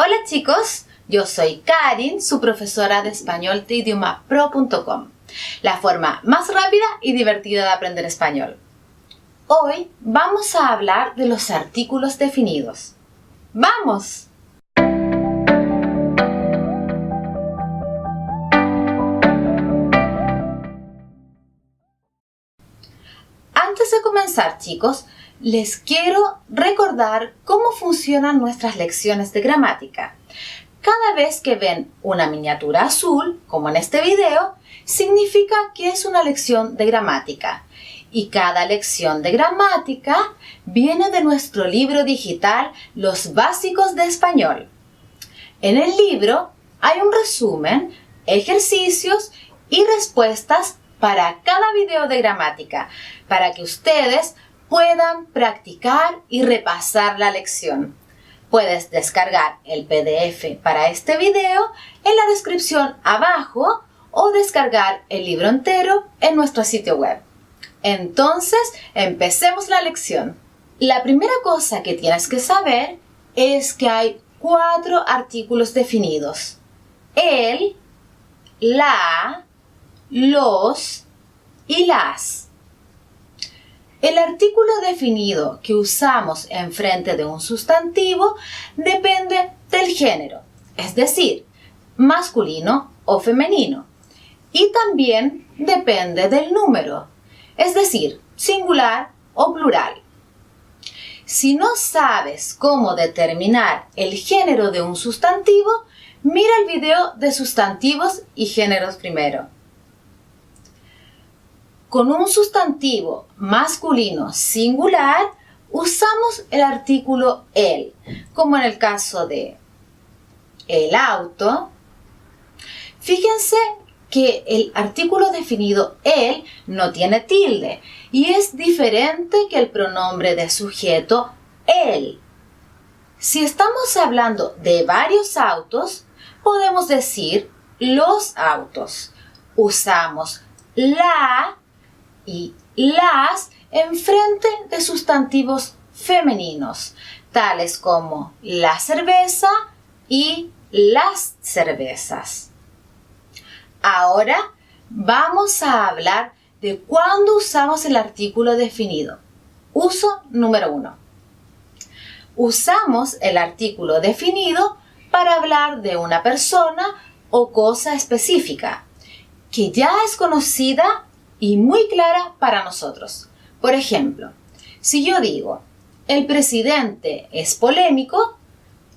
Hola chicos, yo soy Karin, su profesora de español de idiomapro.com, la forma más rápida y divertida de aprender español. Hoy vamos a hablar de los artículos definidos. ¡Vamos! Antes de comenzar, chicos, les quiero recordar cómo funcionan nuestras lecciones de gramática. Cada vez que ven una miniatura azul, como en este video, significa que es una lección de gramática. Y cada lección de gramática viene de nuestro libro digital Los Básicos de Español. En el libro hay un resumen, ejercicios y respuestas para cada video de gramática, para que ustedes puedan practicar y repasar la lección. Puedes descargar el PDF para este video en la descripción abajo o descargar el libro entero en nuestro sitio web. Entonces, empecemos la lección. La primera cosa que tienes que saber es que hay 4 artículos definidos: el, la, los y las. El artículo definido que usamos enfrente de un sustantivo depende del género, es decir, masculino o femenino, y también depende del número, es decir, singular o plural. Si no sabes cómo determinar el género de un sustantivo, mira el video de sustantivos y géneros primero. Con un sustantivo masculino singular, usamos el artículo el, como en el caso de el auto. Fíjense que el artículo definido el no tiene tilde y es diferente que el pronombre de sujeto él. Si estamos hablando de varios autos, podemos decir los autos. Usamos la y las enfrente de sustantivos femeninos, tales como la cerveza y las cervezas. Ahora vamos a hablar de cuándo usamos el artículo definido. Uso número 1. Usamos el artículo definido para hablar de una persona o cosa específica, que ya es conocida y muy clara para nosotros. Por ejemplo, si yo digo, el presidente es polémico,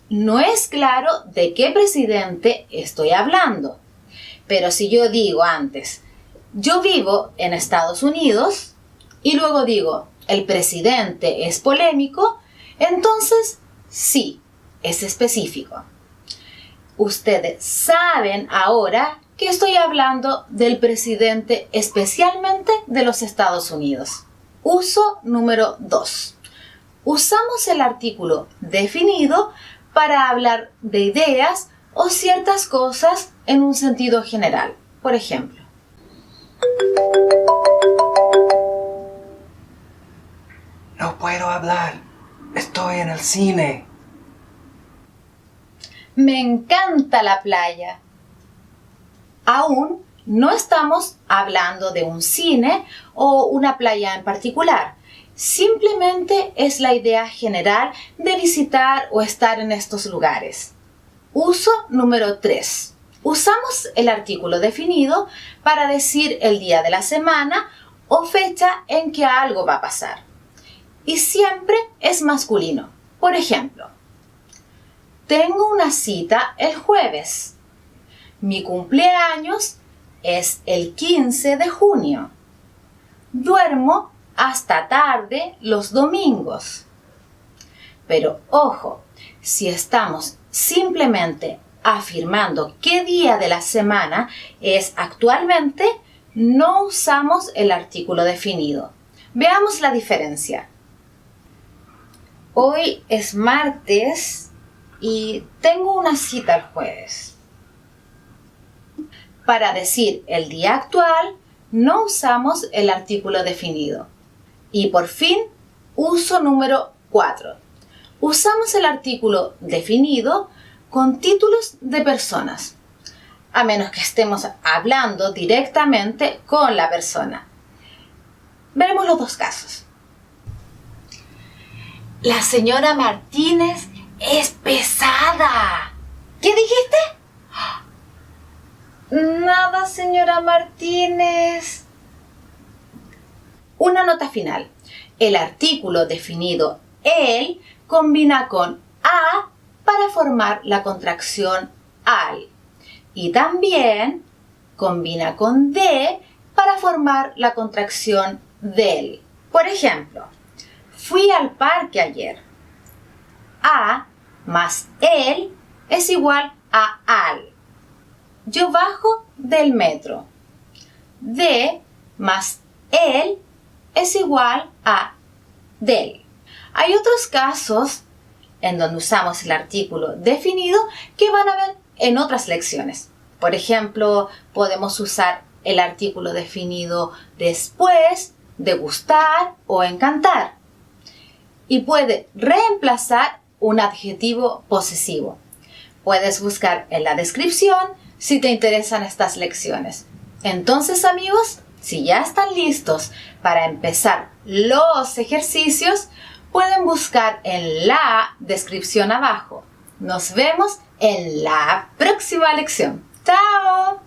no es claro de qué presidente estoy hablando. Pero si yo digo antes, yo vivo en Estados Unidos, y luego digo, el presidente es polémico, entonces sí, es específico. Ustedes saben ahora que estoy hablando del presidente especialmente de los Estados Unidos. Uso número 2. Usamos el artículo definido para hablar de ideas o ciertas cosas en un sentido general. Por ejemplo, no puedo hablar. Estoy en el cine. Me encanta la playa. Aún no estamos hablando de un cine o una playa en particular. Simplemente es la idea general de visitar o estar en estos lugares. Uso número 3. Usamos el artículo definido para decir el día de la semana o fecha en que algo va a pasar. Y siempre es masculino. Por ejemplo, tengo una cita el jueves. Mi cumpleaños es el 15 de junio. Duermo hasta tarde los domingos. Pero ojo, si estamos simplemente afirmando qué día de la semana es actualmente, no usamos el artículo definido. Veamos la diferencia. Hoy es martes y tengo una cita el jueves. Para decir el día actual, no usamos el artículo definido. Y por fin, uso número 4. Usamos el artículo definido con títulos de personas, a menos que estemos hablando directamente con la persona. Veremos los dos casos. La señora Martínez es pesada. ¿Qué dijiste? Nada, señora Martínez. Una nota final. El artículo definido el combina con a para formar la contracción al. Y también combina con de para formar la contracción del. Por ejemplo, fui al parque ayer. A más el es igual a al. Yo bajo del metro. De más el es igual a del. Hay otros casos en donde usamos el artículo definido que van a ver en otras lecciones. Por ejemplo, podemos usar el artículo definido después de gustar o encantar. Y puede reemplazar un adjetivo posesivo. Puedes buscar en la descripción si te interesan estas lecciones. Entonces, amigos, si ya están listos para empezar los ejercicios, pueden buscar en la descripción abajo. Nos vemos en la próxima lección. ¡Chao!